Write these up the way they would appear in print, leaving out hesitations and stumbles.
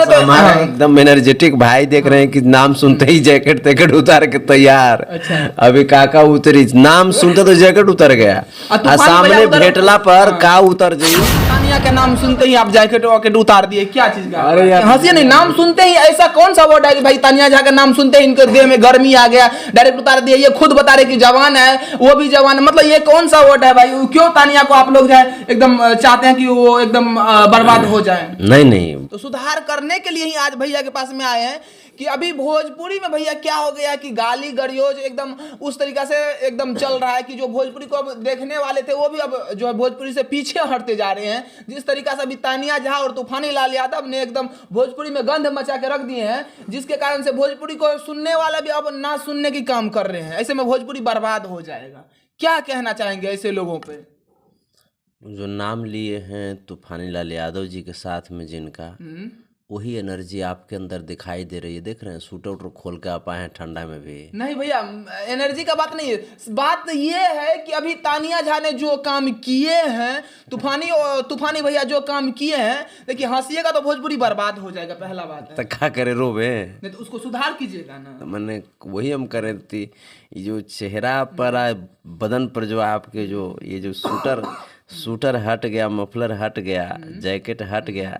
तो हमारा एकदम एनर्जेटिक भाई देख रहे हैं कि नाम सुनते ही जैकेट तैकेट उतार के तैयार। अच्छा। अभी काका उतरी, नाम सुनते तो जैकेट उतर गया, तूफानी सामने भैया उधर- भेटला पर का उतर जाइए। तानिया का नाम सुनते ही आप जैकेट वैकेट उतार दिए, क्या चीज का? अरे यार, हंसिए नहीं, नाम सुनते ही ऐसा कौन सा वर्ड है कि भाई तानिया झा का नाम सुनते ही इनके देह में गर्मी आ गया, डायरेक्ट उतार दिए। ये खुद बता रहे कि जवान है, वो भी जवान है, मतलब ये कौन सा वर्ड है भाई? क्यों तानिया को आप लोग जो है एकदम चाहते हैं कि वो एकदम बर्बाद हो जाए? नहीं तो सुधार करने के लिए ही आज भैया के पास में आए हैं कि अभी भोजपुरी में भैया क्या हो गया कि गाली गरियोज एकदम उस तरीका से एकदम चल रहा है कि जो भोजपुरी को अब देखने वाले थे वो भी अब जो है भोजपुरी से पीछे हटते जा रहे हैं। जिस तरीका से अभी तानिया झा और तूफानी लाल यादव ने एकदम भोजपुरी में गंध मचा के रख दिए हैं, जिसके कारण से भोजपुरी को सुनने वाला भी अब ना सुनने की काम कर रहे हैं। ऐसे में भोजपुरी बर्बाद हो जाएगा। क्या कहना चाहेंगे ऐसे लोगों पे? जो नाम लिए हैं तूफानी लाल यादव जी के साथ में जिनका, वही एनर्जी आपके अंदर दिखाई दे रही है। देख रहे हैं सूटर उटर खोल के आप आए हैं ठंडा में भी। नहीं भैया, एनर्जी का बात नहीं है, बात ये है कि अभी तानिया झा ने जो काम किए हैं, तूफानी भैया जो काम किए हैं, देखिए हंसिएगा तो भोजपुरी बर्बाद हो जाएगा, पहला बात है। तो क्या करे, रोवे? नहीं तो उसको सुधार कीजिएगा ना। तो मैंने वही हम करे थी, ये जो चेहरा पर बदन पर जो आपके जो ये जो सूटर हट गया, मफलर हट गया, जैकेट हट गया,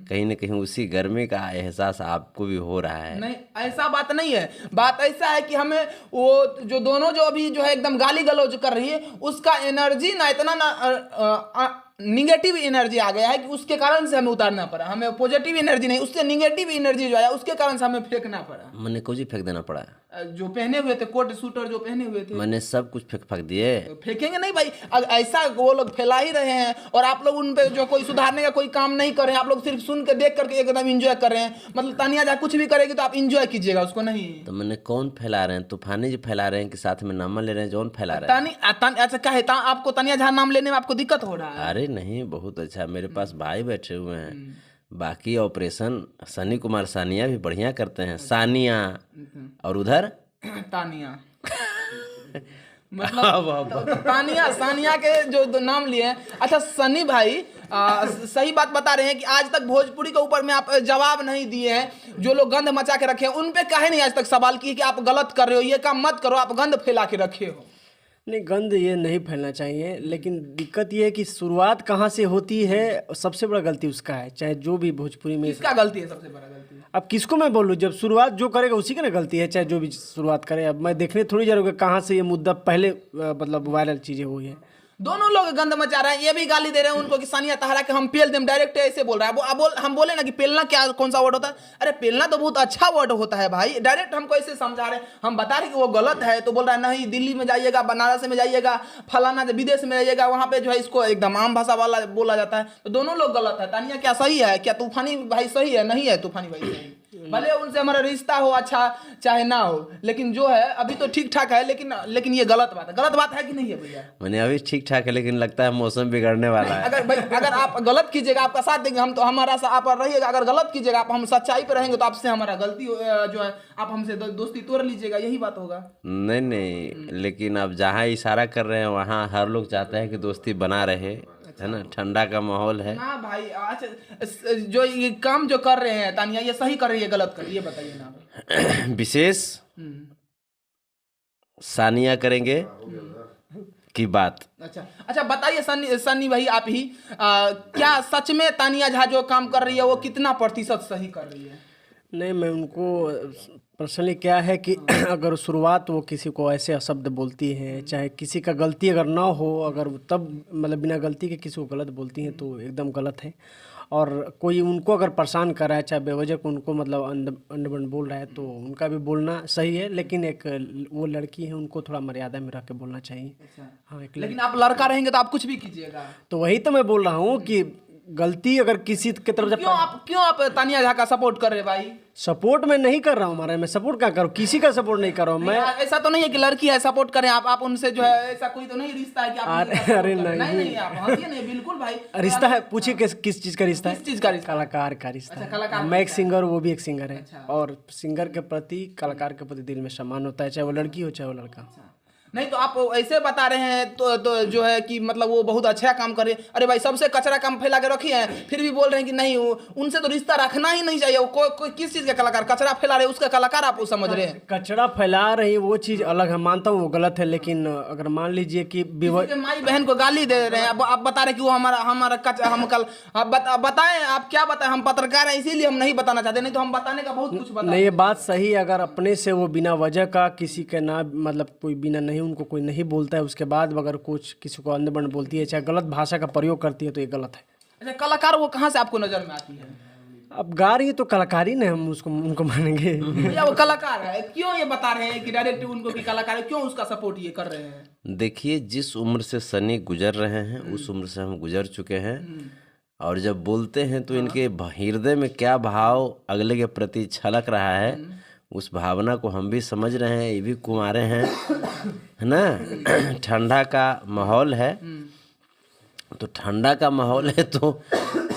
कहीं ना कहीं उसी गर्मी का एहसास आपको भी हो रहा है। नहीं ऐसा बात नहीं है, बात ऐसा है कि हमें वो जो दोनों जो अभी जो है एकदम गाली गलौज कर रही है, उसका एनर्जी ना इतना ना निगेटिव एनर्जी आ गया है कि उसके कारण से हमें उतारना पड़ा। हमें पॉजिटिव एनर्जी नहीं, उससे निगेटिव एनर्जी जो है उसके कारण से हमें फेंकना पड़ा। मैंने कुछ ही फेंक देना पड़ा। जो पहने हुए थे कोट सूटर जो पहने हुए थे, मैंने सब कुछ फेंक दिए। फेंकेंगे नहीं भाई, ऐसा वो लोग फैला ही रहे हैं और आप लोग उन पे जो कोई सुधारने का कोई काम नहीं कर रहे हैं। आप लोग सिर्फ सुन के देख करके एकदम इंजॉय कर रहे हैं। मतलब तानिया झा कुछ भी करेगी तो आप इंजॉय कीजिएगा उसको, नहीं। तो मैंने कौन फैला रहे हैं? तूफानी जी फैला रहे हैं कि साथ में नामा ले रहे हैं? जौन फैला रहे हैं। अच्छा क्या है, आपको तानिया झा नाम लेने में आपको दिक्कत हो रहा है? अरे नहीं, बहुत अच्छा, मेरे पास भाई बैठे हुए हैं। बाकी ऑपरेशन सनी कुमार सानिया भी बढ़िया करते हैं। सानिया और उधर तानिया मतलब सानिया के जो नाम लिए हैं। अच्छा सनी भाई, सही बात बता रहे हैं कि आज तक भोजपुरी के ऊपर में आप जवाब नहीं दिए हैं। जो लोग गंध मचा के रखे हैं उन पे काहे नहीं आज तक सवाल किए कि आप गलत कर रहे हो, ये काम मत करो, आप गंध फैला के रखे हो। नहीं, गंद ये नहीं फैलना चाहिए, लेकिन दिक्कत ये है कि शुरुआत कहाँ से होती है, सबसे बड़ा गलती उसका है। चाहे जो भी भोजपुरी में किसका गलती है? सबसे बड़ा गलती अब किसको मैं बोलूँ, जब शुरुआत जो करेगा उसी की ना गलती है, चाहे जो भी शुरुआत करे। अब मैं देखने थोड़ी जा रहा हूँ कहाँ से ये मुद्दा पहले मतलब वायरल चीज़ें हुई हैं। दोनों लोग गंद मचा रहे हैं, ये भी गाली दे रहे हैं उनको कि सानिया तहरा के हम पेल दें, डायरेक्ट ऐसे बोल रहा है। हम बोले ना कि पेलना क्या कौन सा वर्ड होता है? अरे पेलना तो बहुत अच्छा वर्ड होता है भाई। डायरेक्ट हमको ऐसे समझा रहे हैं, हम बता रहे कि वो गलत है तो बोल रहा है नहीं, दिल्ली में जाइएगा, बनारस में जाइएगा, फलाना विदेश में जाइएगा, वहाँ पे जो है इसको एकदम आम भाषा वाला बोला जाता है। तो दोनों लोग गलत है। तानिया क्या सही है? क्या तूफानी भाई सही है? नहीं है तूफानी भाई सही, भले उनसे हमारा रिश्ता हो अच्छा चाहे ना हो, लेकिन जो है अभी तो ठीक ठाक है। लेकिन ये गलत बात है। गलत बात है कि नहीं है भैया? मैंने अभी ठीक ठाक है, लेकिन लगता है मौसम बिगड़ने वाला है। अगर आप गलत कीजिएगा आपका साथ देंगे हम, तो हमारा आप रहिएगा। अगर गलत कीजिएगा आप, हम सच्चाई पे रहेंगे तो आपसे हमारा गलती जो है आप हमसे दोस्ती तोड़ लीजिएगा, यही बात होगा। नहीं, लेकिन अब जहाँ इशारा कर रहे हैं वहाँ हर लोग चाहते हैं कि दोस्ती बना रहे, है ना। ठंडा का माहौल है ना भाई। अच्छा जो ये काम जो कर रहे हैं तानिया, ये सही कर रही है गलत कर रही है, ये बताइए ना। विशेष सानिया करेंगे की बात। अच्छा बताइए सन्नी भाई, आप ही क्या सच में तानिया झा जो काम कर रही है वो कितना प्रतिशत सही कर रही है? नहीं, मैं उनको पर्सनली क्या है कि अगर शुरुआत वो किसी को ऐसे शब्द बोलती हैं, चाहे किसी का गलती अगर ना हो, अगर तब मतलब बिना गलती के किसी को गलत बोलती हैं तो एकदम गलत है। और कोई उनको अगर परेशान कर रहा है, चाहे बेवजह को उनको मतलब अंडबंड बोल रहा है, तो उनका भी बोलना सही है। लेकिन एक वो लड़की है, उनको थोड़ा मर्यादा में रख के बोलना चाहिए। हाँ, लेकिन आप लड़का रहेंगे तो आप कुछ भी कीजिएगा। तो वही तो मैं बोल रहा हूँ कि गलती अगर किसी की तरफ से क्यों आप तानिया झा का सपोर्ट कर रहे भाई? सपोर्ट मैं नहीं कर रहा हूँ, हमारा मैं सपोर्ट क्या करूँ, किसी का सपोर्ट नहीं कर रहा हूँ मैं। ऐसा तो नहीं है कि लड़की है सपोर्ट करें आप उनसे जो है, ऐसा कोई तो नहीं रिश्ता है कि आप अरे नहीं आप हंसिए नहीं, बिल्कुल भाई। रिश्ता है, पूछिए किस चीज का रिश्ता है? किस चीज का रिश्ता? कलाकार का रिश्ता है। कलाकार, मैं एक सिंगर, वो भी एक सिंगर है। और सिंगर के प्रति, कलाकार के प्रति दिल में सम्मान होता है, चाहे वो लड़की हो चाहे वो लड़का। नहीं तो आप ऐसे बता रहे हैं तो जो है कि मतलब वो बहुत अच्छा काम कर रहे हैं। अरे भाई सबसे कचरा काम फैला के रखी है, फिर भी बोल रहे हैं कि नहीं उनसे तो रिश्ता रखना ही नहीं चाहिए। वो कोई किस चीज़ का कलाकार कचरा फैला रहे हैं, उसका कलाकार आप समझ रहे हैं। कचरा फैला रही वो चीज़ अलग है, मानता हूँ वो गलत है, लेकिन अगर मान लीजिए कि किसी के माई बहन को गाली दे रहे हैं, अब आप बता रहे हैं कि वो हमारा कचरा, हम कल बताएं, आप क्या बताएं, हम पत्रकार हैं इसीलिए हम नहीं बताना चाहते, नहीं तो हम बताने का बहुत कुछ बता। नहीं, ये बात सही है। अगर अपने से वो बिना वजह का किसी के ना मतलब कोई बिना नहीं उनको कोई नहीं बोलता है, उसके बाद अगर कुछ किसी को अंधबंध बोलती है, चाहे गलत भाषा का प्रयोग करती है, तो ये गलत है। अच्छा, कलाकार वो कहाँ से आपको नजर में आती है? अब गा रही है तो कलाकारी नहीं, हम उसको उनको मानेंगे। या वो कलाकार है, क्यों ये बता रहे हैं कि डायरेक्ट उनको कि कलाकार है, क्यों उसका सपोर्ट ये कर रहे हैं? देखिए, जिस उम्र से सनी गुजर रहे हैं उस उम्र से हम गुजर चुके हैं, और जब बोलते हैं तो इनके हृदय में क्या भाव अगले के प्रति छलक रहा है, उस भावना को हम भी समझ रहे हैं। ये भी कुंवारे हैं, है ना। ठंडा का माहौल है, तो ठंडा का माहौल है तो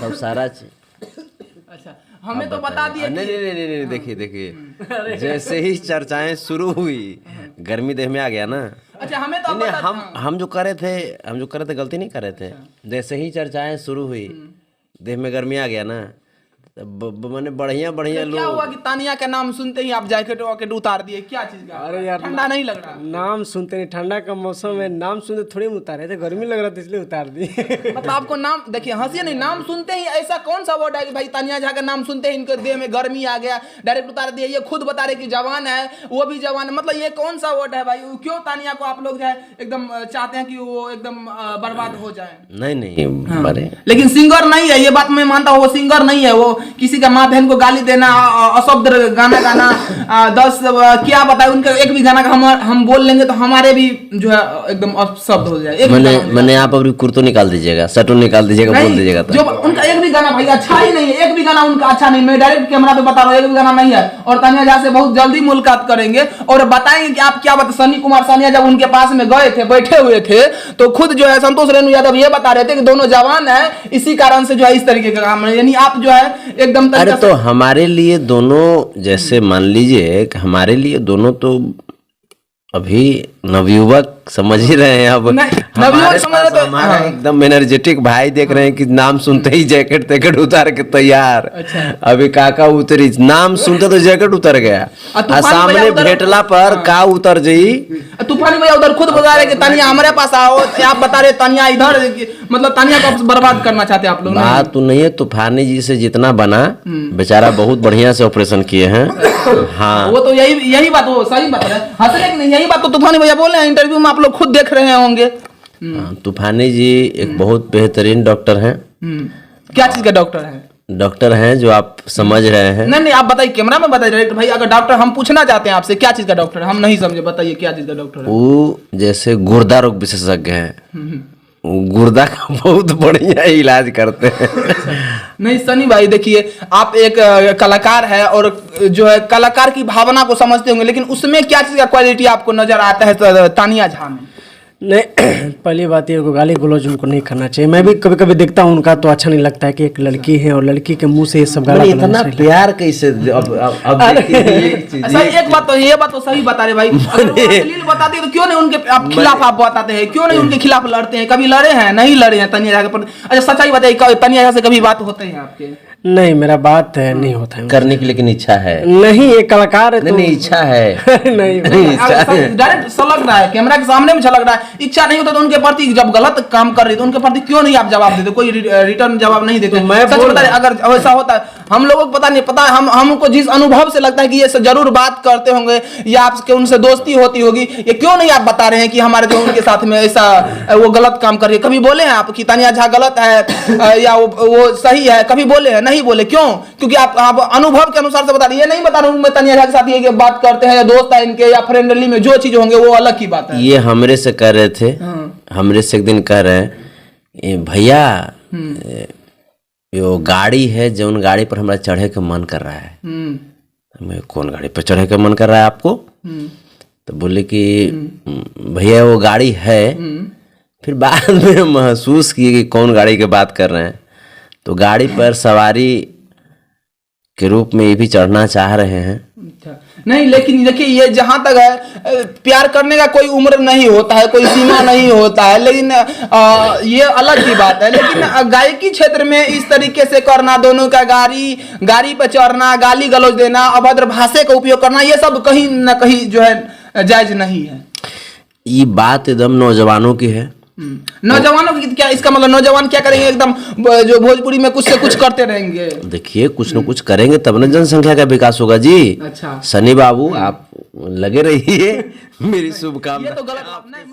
सब सारा अच्छा, हमें तो बता दिए। नहीं, देखिए जैसे ही चर्चाएं शुरू हुई, गर्मी देह में आ गया ना। अच्छा, हमें तो नहीं, हम जो कर रहे थे गलती नहीं कर रहे थे। जैसे ही चर्चाएं शुरू हुई, देह में गर्मी आ गया ना, मैंने बढ़िया क्या लोग। हुआ कि तानिया का नाम सुनते ही आप जैकेट वैकेट उतार दिए, क्या चीज का? अरे यार, ठंडा नहीं लग रहा? नाम सुनते नहीं, ठंडा का मौसम है, नाम सुनते थोड़ी उतारे थे, गर्मी लग रहा था इसलिए उतार दिए। मतलब आपको नाम, देखिए हंसी नहीं, नाम सुनते ही ऐसा कौन सा वर्ड है कि भाई तानिया झा का नाम सुनते ही इनके देह में गर्मी आ गया, डायरेक्ट उतार दिए? ये खुद बता रहे कि जवान है, वो भी जवान है, मतलब ये कौन सा वर्ड है भाई? क्यों तानिया को आप लोग जो है एकदम चाहते हैं कि वो एकदम बर्बाद हो जाए? नहीं, अरे लेकिन सिंगर नहीं है, ये बात मैं मानता हूँ, वो सिंगर नहीं है। वो किसी का माँ बहन को गाली देना, अशब्द गाना गाना, 10 क्या बताए उनका एक भी गाना का हम बोल लेंगे तो हमारे भी जो है एकदम अपशब्द हो जाए। मैंने आप अपनी कुर्तो निकाल दीजिएगा, शर्टो निकाल दीजिएगा, बोल दीजिएगा। जो उनका एक भी गाना भाई अच्छा ही नहीं है, एक भी गाना उनका अच्छा नहीं, मैं डायरेक्ट कैमरा पे बता रहा हूँ, एक भी गाना नहीं है। और तानिया झा से बहुत जल्दी मुलाकात करेंगे और बताएंगे कि आप क्या बता। सनी कुमार सानिया जब उनके पास में गए थे, बैठे हुए थे, तो खुद जो है संतोष रेणु यादव ये बता रहे थे कि दोनों जवान है, इसी कारण से जो है इस तरीके का काम है। यानी आप जो है एकदम, अरे तो हमारे लिए दोनों, जैसे मान लीजिए कि हमारे लिए दोनों तो अभी नवयुवक समझ ही रहे हैं। अब नवयुवक समझ रहे तो हमारा एकदम एनर्जेटिक भाई देख रहे हैं कि नाम सुनते ही जैकेट उतार के तैयार। अच्छा। अभी काका उतरी, नाम सुनते तो जैकेट उतर गया, और सामने भेटला पर का उतर जाई। तूफानी भैया उधर खुद बता रहे कि तानिया हमारे पास आओ, आप बता रहे तानिया इधर, मतलब तानिया को बर्बाद करना चाहते हैं आप लोग। बात तो नहीं है, तूफानी जी से जितना बना, बेचारा बहुत बढ़िया से ऑपरेशन किए हैं। हाँ, वो तो यही बात, वो सही बात है, हंस रहे कि नहीं, यही बात तो तूफानी भैया बोल रहे हैं इंटरव्यू में, आप लोग खुद देख रहे होंगे। तूफानी जी एक बहुत बेहतरीन डॉक्टर हैं। क्या चीज का डॉक्टर है? डॉक्टर हैं जो आप समझ रहे हैं। नहीं, आप बताइए, कैमरा में बताइए डायरेक्ट भाई। अगर डॉक्टर, हम पूछना चाहते हैं आपसे क्या चीज का डॉक्टर है, हम नहीं समझे, बताइए क्या चीज का डॉक्टर है? वो जैसे गुर्दा रोग विशेषज्ञ हैं, गुर्दा का बहुत बढ़िया इलाज करते हैं। नहीं सनी भाई, देखिए आप एक कलाकार है और जो है कलाकार की भावना को समझते होंगे, लेकिन उसमें क्या चीज का क्वालिटी आपको नजर आता है तानिया झा में? नहीं, पहली बात ये, गाली गलौज उनको नहीं करना चाहिए। मैं भी कभी कभी देखता हूँ उनका, तो अच्छा नहीं लगता है कि एक लड़की है और लड़की के मुंह से ये सब गाली इतना प्यार कैसे? अब एक बात तो, ये बात तो सही बता रहे भाई, अश्लील बताते हैं तो क्यों नहीं उनके खिलाफ आप बताते हैं, क्यों नहीं उनके खिलाफ लड़ते हैं? कभी लड़े हैं? नहीं लड़े हैं तानिया झा के? अच्छा सच्चाई बताइए, तानिया झा से कभी बात होते हैं आपके? नहीं, मेरा बात है नहीं होता है करने की, लेकिन इच्छा है। नहीं, ये कलाकार है, नहीं इच्छा है। नहीं, डायरेक्ट सलग रहा है, कैमरा के सामने में झलक रहा है। इच्छा नहीं होता तो उनके प्रति, जब गलत काम कर रही तो उनके प्रति क्यों नहीं आप जवाब देते? कोई रिटर्न जवाब नहीं देते? मैं सच बता रहे, अगर ऐसा होता है, हम लोगों को पता नहीं, पता है हमको जिस अनुभव से लगता है कि ये जरूर बात करते होंगे या आपके उनसे दोस्ती होती होगी, ये क्यों नहीं आप बता रहे हैं कि हमारे जो उनके साथ में ऐसा वो गलत काम कर रही है? कभी बोले हैं आप कि तानिया झा गलत है या वो सही है? कभी बोले हैं? नहीं बोले। क्यों? क्योंकि आप अनुभव के अनुसार से बता रही है। नहीं बता रहा हूँ मैं तानिया झा के साथ ये बात करते हैं, या दोस्त है इनके, या फ्रेंडली में जो चीज होंगे वो अलग की बात है। ये हमरे से कह रहे थे, हमरे से एक दिन कह रहे हैं, भैया यो गाड़ी है, जो उन गाड़ी पर हमारा चढ़े के मन कर रहा है। मैं, कौन गाड़ी पर चढ़े के मन कर रहा है आपको? तो बोले कि भैया वो गाड़ी है। फिर बाद में महसूस किए कि कौन गाड़ी की बात कर रहे हैं। तो गाड़ी पर सवारी के रूप में ये भी चढ़ना चाह रहे हैं। अच्छा, नहीं लेकिन देखिए ये जहां तक है प्यार करने का कोई उम्र नहीं होता है, कोई सीमा नहीं होता है, लेकिन ये अलग की बात है। लेकिन गायकी क्षेत्र में इस तरीके से करना, दोनों का गाड़ी पर चढ़ना, गाली गलौज देना, अभद्र भाषा का उपयोग करना, ये सब कहीं ना कहीं जो है जायज नहीं है। ये बात एकदम नौजवानों की है। नौजवानों की क्या, इसका मतलब नौजवान क्या करेंगे, एकदम जो भोजपुरी में कुछ से कुछ करते रहेंगे? देखिए कुछ न कुछ करेंगे तब ना जनसंख्या का विकास होगा जी। अच्छा, सनी बाबू आप लगे रहिए, मेरी शुभकामना। ये तो गलत बात नहीं।